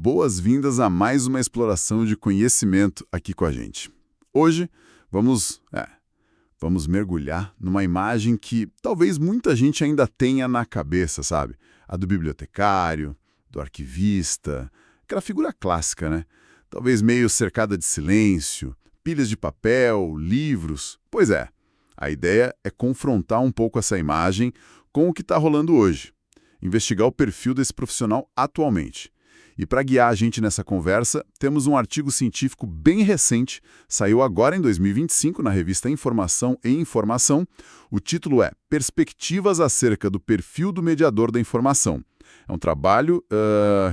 boas-vindas a mais uma exploração de conhecimento aqui com a gente. Hoje vamos mergulhar numa imagem que talvez muita gente ainda tenha na cabeça, sabe? A do bibliotecário, do arquivista, aquela figura clássica, né? Talvez meio cercada de silêncio, pilhas de papel, livros. Pois é, a ideia é confrontar um pouco essa imagem com o que está rolando hoje, investigar o perfil desse profissional atualmente. E para guiar a gente nessa conversa, temos um artigo científico bem recente, saiu agora em 2025 na revista Informação e Informação. O título é Perspectivas acerca do perfil do mediador da informação. É um trabalho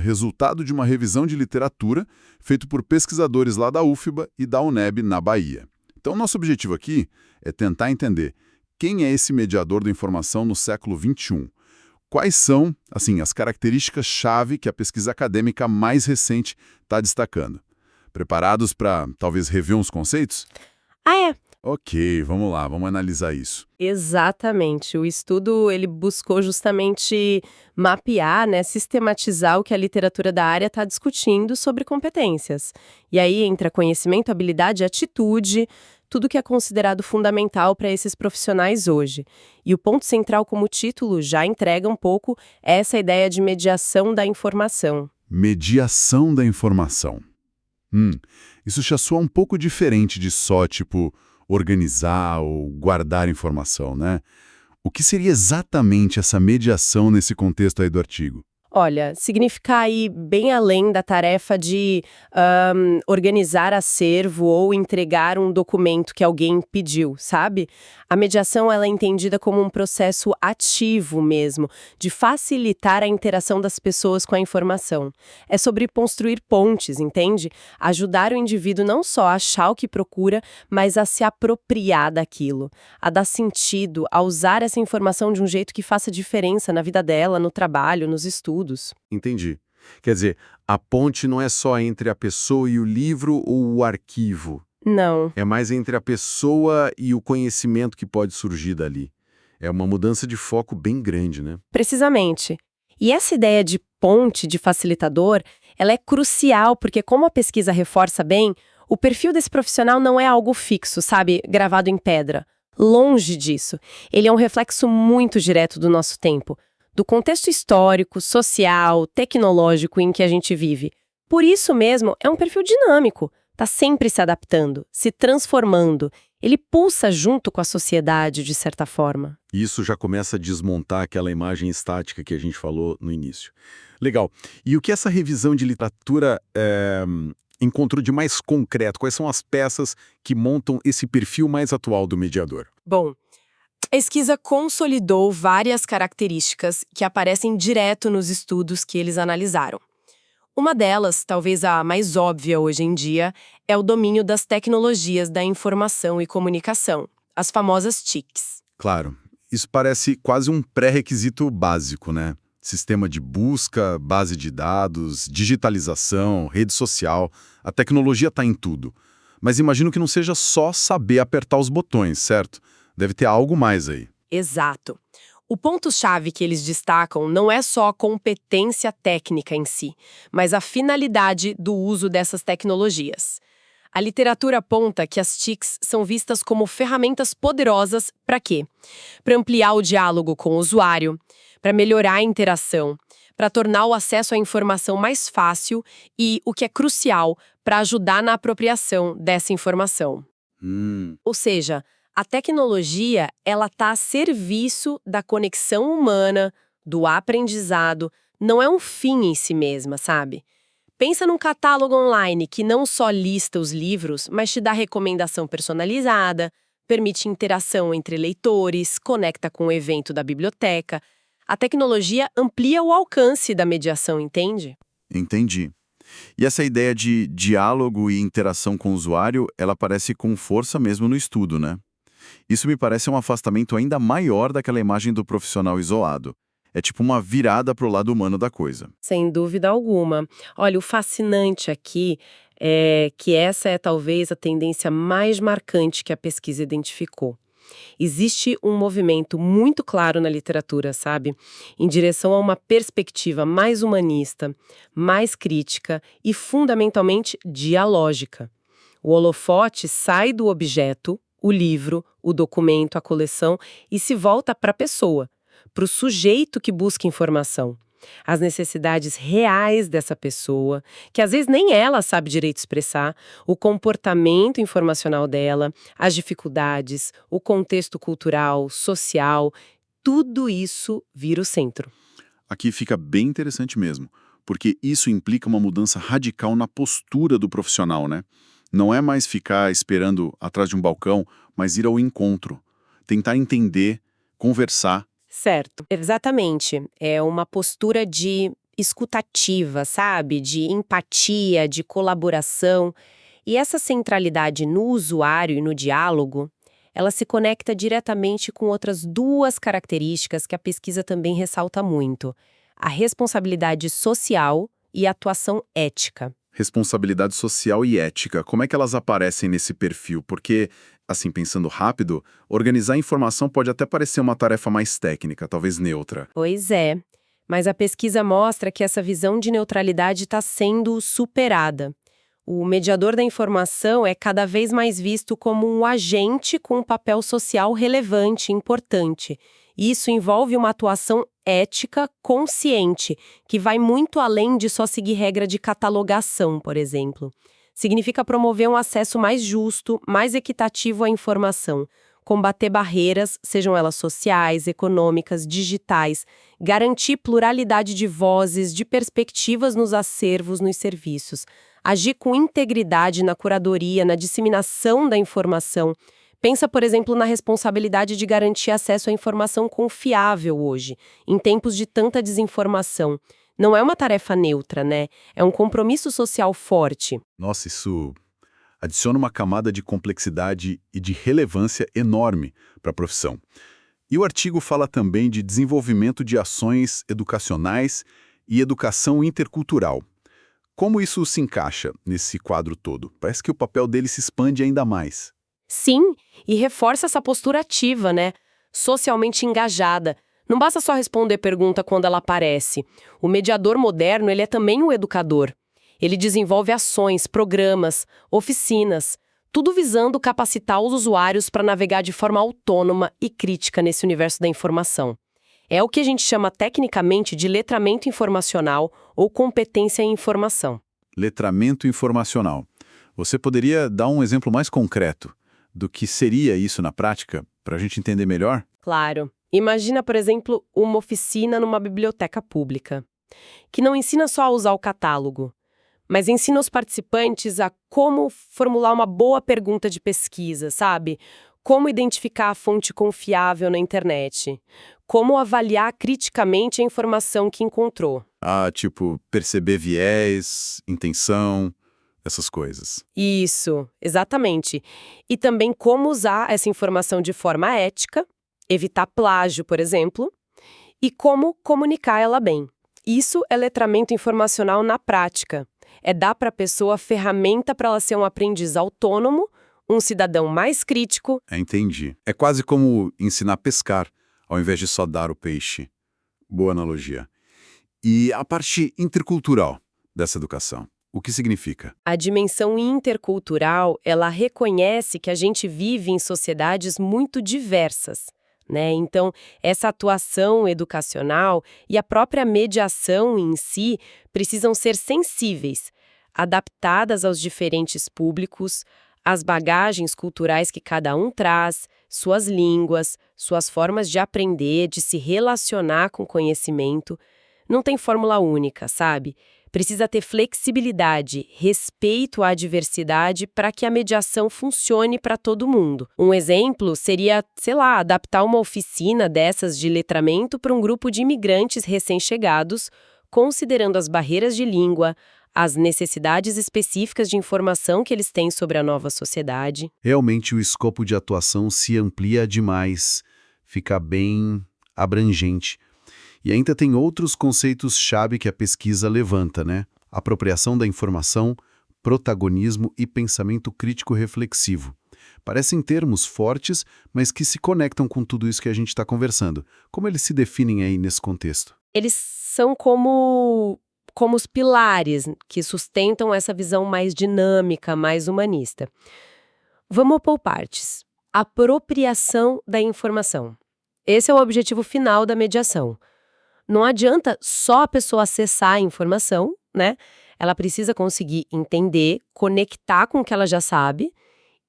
resultado de uma revisão de literatura feito por pesquisadores lá da UFBA e da UNEB na Bahia. Então, nosso objetivo aqui é tentar entender quem é esse mediador da informação no século XXI. Quais são, as características-chave que a pesquisa acadêmica mais recente está destacando? Preparados para, talvez, rever uns conceitos? É. Ok, vamos lá, vamos analisar isso. Exatamente. O estudo ele buscou justamente mapear, sistematizar o que a literatura da área está discutindo sobre competências. E aí entra conhecimento, habilidade, atitude, tudo que é considerado fundamental para esses profissionais hoje. E o ponto central, como o título já entrega um pouco, é essa ideia de mediação da informação. Mediação da informação. Isso já soa um pouco diferente de só, organizar ou guardar informação, né? O que seria exatamente essa mediação nesse contexto aí do artigo? Olha, significa ir bem além da tarefa de organizar acervo ou entregar um documento que alguém pediu, sabe? A mediação ela é entendida como um processo ativo mesmo, de facilitar a interação das pessoas com a informação. É sobre construir pontes, entende? Ajudar o indivíduo não só a achar o que procura, mas a se apropriar daquilo, a dar sentido, a usar essa informação de um jeito que faça diferença na vida dela, no trabalho, nos estudos. Entendi. Quer dizer, a ponte não é só entre a pessoa e o livro ou o arquivo. Não. É mais entre a pessoa e o conhecimento que pode surgir dali. É uma mudança de foco bem grande, né? Precisamente. E essa ideia de ponte, de facilitador, ela é crucial porque, como a pesquisa reforça bem, o perfil desse profissional não é algo fixo, sabe, gravado em pedra. Longe disso. Ele é um reflexo muito direto do nosso tempo, do contexto histórico, social, tecnológico em que a gente vive. Por isso mesmo, é um perfil dinâmico, está sempre se adaptando, se transformando. Ele pulsa junto com a sociedade, de certa forma. Isso já começa a desmontar aquela imagem estática que a gente falou no início. Legal. E o que essa revisão de literatura encontrou de mais concreto? Quais são as peças que montam esse perfil mais atual do mediador? Bom, a pesquisa consolidou várias características que aparecem direto nos estudos que eles analisaram. Uma delas, talvez a mais óbvia hoje em dia, é o domínio das tecnologias da informação e comunicação, as famosas TICs. Claro, isso parece quase um pré-requisito básico, né? Sistema de busca, base de dados, digitalização, rede social, a tecnologia está em tudo. Mas imagino que não seja só saber apertar os botões, certo? Deve ter algo mais aí. Exato. O ponto-chave que eles destacam não é só a competência técnica em si, mas a finalidade do uso dessas tecnologias. A literatura aponta que as TICs são vistas como ferramentas poderosas para quê? Para ampliar o diálogo com o usuário, para melhorar a interação, para tornar o acesso à informação mais fácil e, o que é crucial, para ajudar na apropriação dessa informação. Ou seja, a tecnologia, ela está a serviço da conexão humana, do aprendizado, não é um fim em si mesma, sabe? Pensa num catálogo online que não só lista os livros, mas te dá recomendação personalizada, permite interação entre leitores, conecta com o evento da biblioteca. A tecnologia amplia o alcance da mediação, entende? Entendi. E essa ideia de diálogo e interação com o usuário, ela aparece com força mesmo no estudo, né? Isso me parece um afastamento ainda maior daquela imagem do profissional isolado. É tipo uma virada para o lado humano da coisa. Sem dúvida alguma. Olha, o fascinante aqui é que essa é talvez a tendência mais marcante que a pesquisa identificou. Existe um movimento muito claro na literatura, sabe? Em direção a uma perspectiva mais humanista, mais crítica e, fundamentalmente, dialógica. O holofote sai do objeto, o livro, o documento, a coleção, e se volta para a pessoa, para o sujeito que busca informação. As necessidades reais dessa pessoa, que às vezes nem ela sabe direito expressar, o comportamento informacional dela, as dificuldades, o contexto cultural, social, tudo isso vira o centro. Aqui fica bem interessante mesmo, porque isso implica uma mudança radical na postura do profissional, né? Não é mais ficar esperando atrás de um balcão, mas ir ao encontro, tentar entender, conversar. Certo, exatamente. É uma postura de escutativa, sabe? De empatia, de colaboração. E essa centralidade no usuário e no diálogo, ela se conecta diretamente com outras duas características que a pesquisa também ressalta muito: a responsabilidade social e a atuação ética. Responsabilidade social e ética, como é que elas aparecem nesse perfil? Porque, assim, pensando rápido, organizar informação pode até parecer uma tarefa mais técnica, talvez neutra. Pois é, mas a pesquisa mostra que essa visão de neutralidade está sendo superada. O mediador da informação é cada vez mais visto como um agente com um papel social relevante e importante. Isso envolve uma atuação ética consciente, que vai muito além de só seguir regra de catalogação, por exemplo. Significa promover um acesso mais justo, mais equitativo à informação, combater barreiras, sejam elas sociais, econômicas, digitais, garantir pluralidade de vozes, de perspectivas nos acervos, nos serviços, agir com integridade na curadoria, na disseminação da informação. Pensa, por exemplo, na responsabilidade de garantir acesso à informação confiável hoje, em tempos de tanta desinformação. Não é uma tarefa neutra, né? É um compromisso social forte. Nossa, isso adiciona uma camada de complexidade e de relevância enorme para a profissão. E o artigo fala também de desenvolvimento de ações educacionais e educação intercultural. Como isso se encaixa nesse quadro todo? Parece que o papel dele se expande ainda mais. Sim, e reforça essa postura ativa, né? Socialmente engajada. Não basta só responder pergunta quando ela aparece. O mediador moderno, ele é também um educador. Ele desenvolve ações, programas, oficinas, tudo visando capacitar os usuários para navegar de forma autônoma e crítica nesse universo da informação. É o que a gente chama tecnicamente de letramento informacional ou competência em informação. Letramento informacional. Você poderia dar um exemplo mais concreto do que seria isso na prática, para a gente entender melhor? Claro. Imagina, por exemplo, uma oficina numa biblioteca pública, que não ensina só a usar o catálogo, mas ensina os participantes a como formular uma boa pergunta de pesquisa, sabe? Como identificar a fonte confiável na internet, como avaliar criticamente a informação que encontrou. Ah, tipo, perceber viés, intenção, essas coisas. Isso, exatamente. E também como usar essa informação de forma ética, evitar plágio, por exemplo, e como comunicar ela bem. Isso é letramento informacional na prática. É dar para a pessoa a ferramenta para ela ser um aprendiz autônomo, um cidadão mais crítico. Entendi. É quase como ensinar a pescar, ao invés de só dar o peixe. Boa analogia. E a parte intercultural dessa educação, o que significa? A dimensão intercultural, ela reconhece que a gente vive em sociedades muito diversas, né? Então, essa atuação educacional e a própria mediação em si precisam ser sensíveis, adaptadas aos diferentes públicos, às bagagens culturais que cada um traz, suas línguas, suas formas de aprender, de se relacionar com conhecimento. Não tem fórmula única, sabe? Precisa ter flexibilidade, respeito à diversidade para que a mediação funcione para todo mundo. Um exemplo seria, sei lá, adaptar uma oficina dessas de letramento para um grupo de imigrantes recém-chegados, considerando as barreiras de língua, as necessidades específicas de informação que eles têm sobre a nova sociedade. Realmente o escopo de atuação se amplia demais, fica bem abrangente. E ainda tem outros conceitos-chave que a pesquisa levanta, né? Apropriação da informação, protagonismo e pensamento crítico reflexivo. Parecem termos fortes, mas que se conectam com tudo isso que a gente está conversando. Como eles se definem aí nesse contexto? Eles são como os pilares que sustentam essa visão mais dinâmica, mais humanista. Vamos por partes. Apropriação da informação. Esse é o objetivo final da mediação. Não adianta só a pessoa acessar a informação, né? Ela precisa conseguir entender, conectar com o que ela já sabe,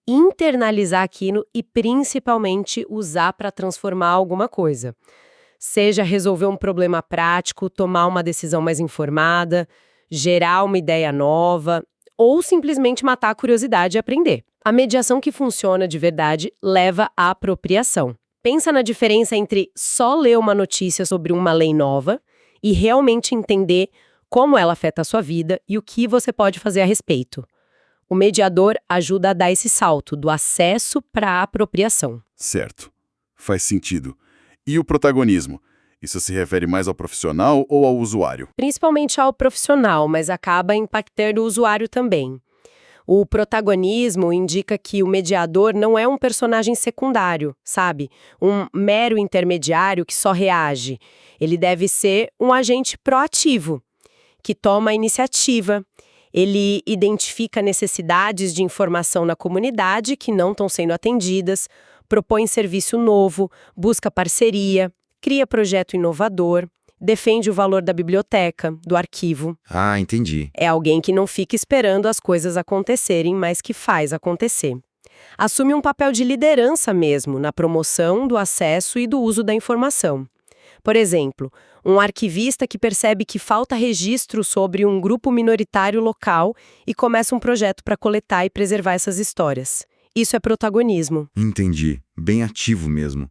internalizar aquilo e, principalmente, usar para transformar alguma coisa. Seja resolver um problema prático, tomar uma decisão mais informada, gerar uma ideia nova, ou simplesmente matar a curiosidade e aprender. A mediação que funciona de verdade leva à apropriação. Pensa na diferença entre só ler uma notícia sobre uma lei nova e realmente entender como ela afeta a sua vida e o que você pode fazer a respeito. O mediador ajuda a dar esse salto do acesso para a apropriação. Certo. Faz sentido. E o protagonismo? Isso se refere mais ao profissional ou ao usuário? Principalmente ao profissional, mas acaba impactando o usuário também. O protagonismo indica que o mediador não é um personagem secundário, sabe? Um mero intermediário que só reage. Ele deve ser um agente proativo, que toma a iniciativa. Ele identifica necessidades de informação na comunidade que não estão sendo atendidas, propõe serviço novo, busca parceria, cria projeto inovador, defende o valor da biblioteca, do arquivo. Ah, entendi. É alguém que não fica esperando as coisas acontecerem, mas que faz acontecer. Assume um papel de liderança mesmo na promoção do acesso e do uso da informação. Por exemplo, um arquivista que percebe que falta registro sobre um grupo minoritário local e começa um projeto para coletar e preservar essas histórias. Isso é protagonismo. Entendi. Bem ativo mesmo.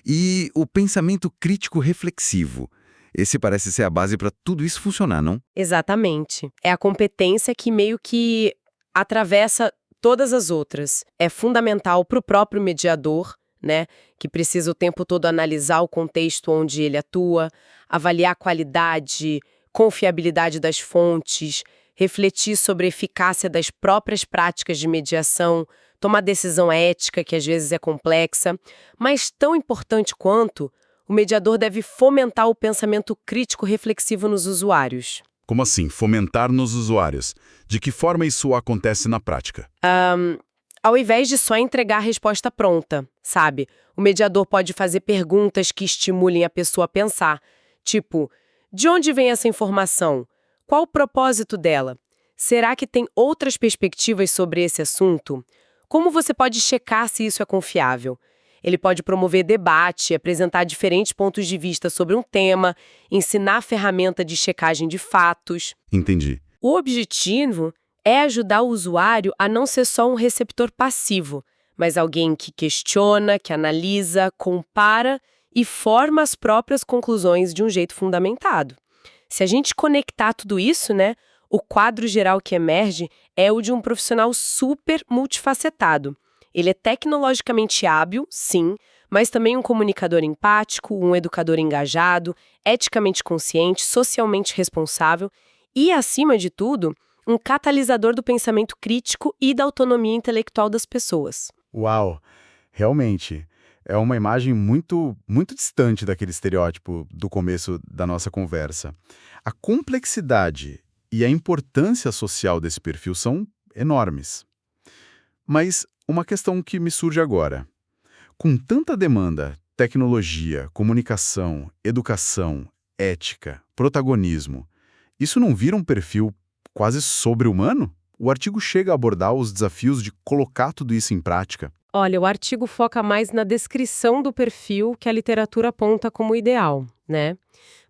E o pensamento crítico reflexivo? Esse parece ser a base para tudo isso funcionar, não? Exatamente. É a competência que meio que atravessa todas as outras. É fundamental para o próprio mediador, né, que precisa o tempo todo analisar o contexto onde ele atua, avaliar a qualidade, confiabilidade das fontes, refletir sobre a eficácia das próprias práticas de mediação, tomar decisão ética, que às vezes é complexa, mas tão importante quanto, o mediador deve fomentar o pensamento crítico reflexivo nos usuários. Como assim, fomentar nos usuários? De que forma isso acontece na prática? Ao invés de só entregar a resposta pronta, sabe? O mediador pode fazer perguntas que estimulem a pessoa a pensar, tipo, de onde vem essa informação? Qual o propósito dela? Será que tem outras perspectivas sobre esse assunto? Como você pode checar se isso é confiável? Ele pode promover debate, apresentar diferentes pontos de vista sobre um tema, ensinar a ferramenta de checagem de fatos. Entendi. O objetivo é ajudar o usuário a não ser só um receptor passivo, mas alguém que questiona, que analisa, compara e forma as próprias conclusões de um jeito fundamentado. Se a gente conectar tudo isso, né, o quadro geral que emerge é o de um profissional super multifacetado. Ele é tecnologicamente hábil, sim, mas também um comunicador empático, um educador engajado, eticamente consciente, socialmente responsável e, acima de tudo, um catalisador do pensamento crítico e da autonomia intelectual das pessoas. Uau! Realmente, é uma imagem muito, muito distante daquele estereótipo do começo da nossa conversa. A complexidade e a importância social desse perfil são enormes. Mas uma questão que me surge agora. Com tanta demanda, tecnologia, comunicação, educação, ética, protagonismo, isso não vira um perfil quase sobre-humano? O artigo chega a abordar os desafios de colocar tudo isso em prática. Olha, o artigo foca mais na descrição do perfil que a literatura aponta como ideal, né?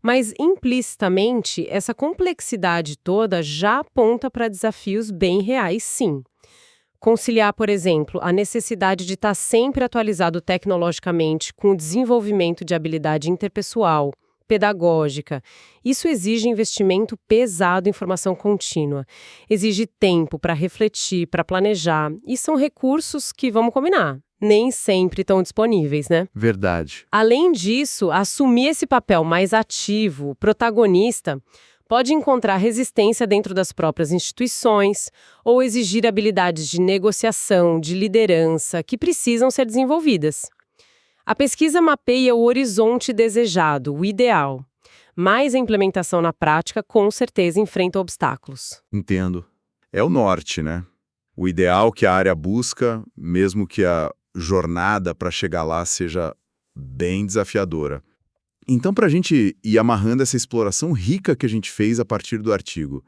Mas, implicitamente, essa complexidade toda já aponta para desafios bem reais, sim. Conciliar, por exemplo, a necessidade de estar sempre atualizado tecnologicamente com o desenvolvimento de habilidade interpessoal, pedagógica. Isso exige investimento pesado em formação contínua. Exige tempo para refletir, para planejar. E são recursos que, vamos combinar, nem sempre estão disponíveis, né? Verdade. Além disso, assumir esse papel mais ativo, protagonista, pode encontrar resistência dentro das próprias instituições ou exigir habilidades de negociação, de liderança, que precisam ser desenvolvidas. A pesquisa mapeia o horizonte desejado, o ideal, mas a implementação na prática com certeza enfrenta obstáculos. Entendo. É o norte, né? O ideal que a área busca, mesmo que a jornada para chegar lá seja bem desafiadora. Então, para a gente ir amarrando essa exploração rica que a gente fez a partir do artigo,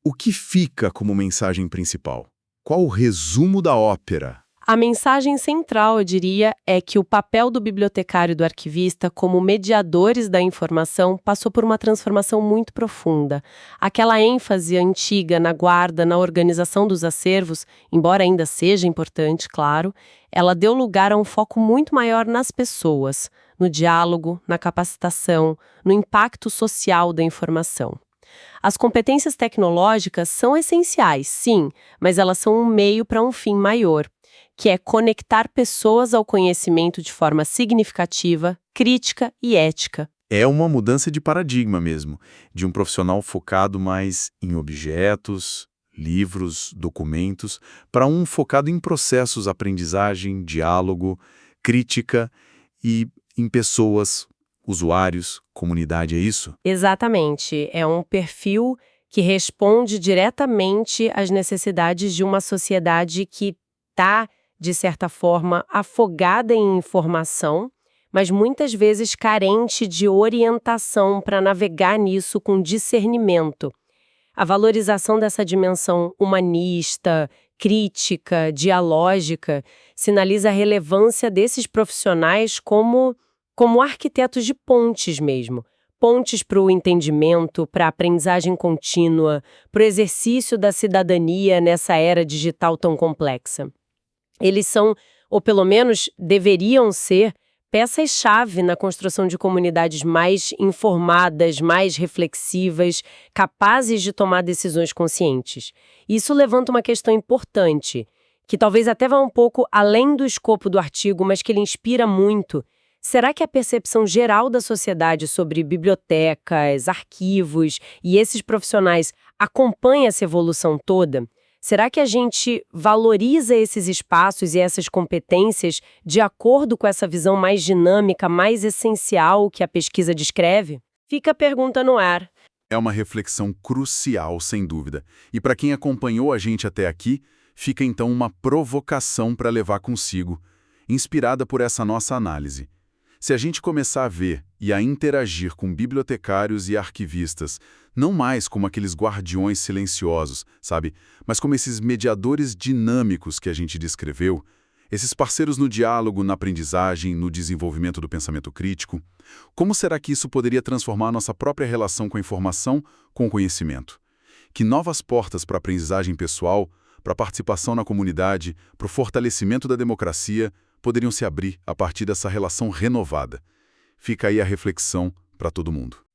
o que fica como mensagem principal? Qual o resumo da ópera? A mensagem central, eu diria, é que o papel do bibliotecário e do arquivista como mediadores da informação passou por uma transformação muito profunda. Aquela ênfase antiga na guarda, na organização dos acervos, embora ainda seja importante, claro, ela deu lugar a um foco muito maior nas pessoas, no diálogo, na capacitação, no impacto social da informação. As competências tecnológicas são essenciais, sim, mas elas são um meio para um fim maior, que é conectar pessoas ao conhecimento de forma significativa, crítica e ética. É uma mudança de paradigma mesmo, de um profissional focado mais em objetos, livros, documentos, para um focado em processos, aprendizagem, diálogo, crítica e em pessoas, usuários, comunidade, é isso? Exatamente. É um perfil que responde diretamente às necessidades de uma sociedade que está, de certa forma, afogada em informação, mas muitas vezes carente de orientação para navegar nisso com discernimento. A valorização dessa dimensão humanista, crítica, dialógica, sinaliza a relevância desses profissionais como arquitetos de pontes mesmo. Pontes para o entendimento, para a aprendizagem contínua, para o exercício da cidadania nessa era digital tão complexa. Eles são, ou pelo menos deveriam ser, peças-chave na construção de comunidades mais informadas, mais reflexivas, capazes de tomar decisões conscientes. Isso levanta uma questão importante, que talvez até vá um pouco além do escopo do artigo, mas que ele inspira muito. Será que a percepção geral da sociedade sobre bibliotecas, arquivos e esses profissionais acompanha essa evolução toda? Será que a gente valoriza esses espaços e essas competências de acordo com essa visão mais dinâmica, mais essencial que a pesquisa descreve? Fica a pergunta no ar. É uma reflexão crucial, sem dúvida. E para quem acompanhou a gente até aqui, fica então uma provocação para levar consigo, inspirada por essa nossa análise. Se a gente começar a ver e a interagir com bibliotecários e arquivistas, não mais como aqueles guardiões silenciosos, sabe? Mas como esses mediadores dinâmicos que a gente descreveu, esses parceiros no diálogo, na aprendizagem, no desenvolvimento do pensamento crítico, como será que isso poderia transformar a nossa própria relação com a informação, com o conhecimento? Que novas portas para a aprendizagem pessoal, para a participação na comunidade, para o fortalecimento da democracia, poderiam se abrir a partir dessa relação renovada? Fica aí a reflexão para todo mundo.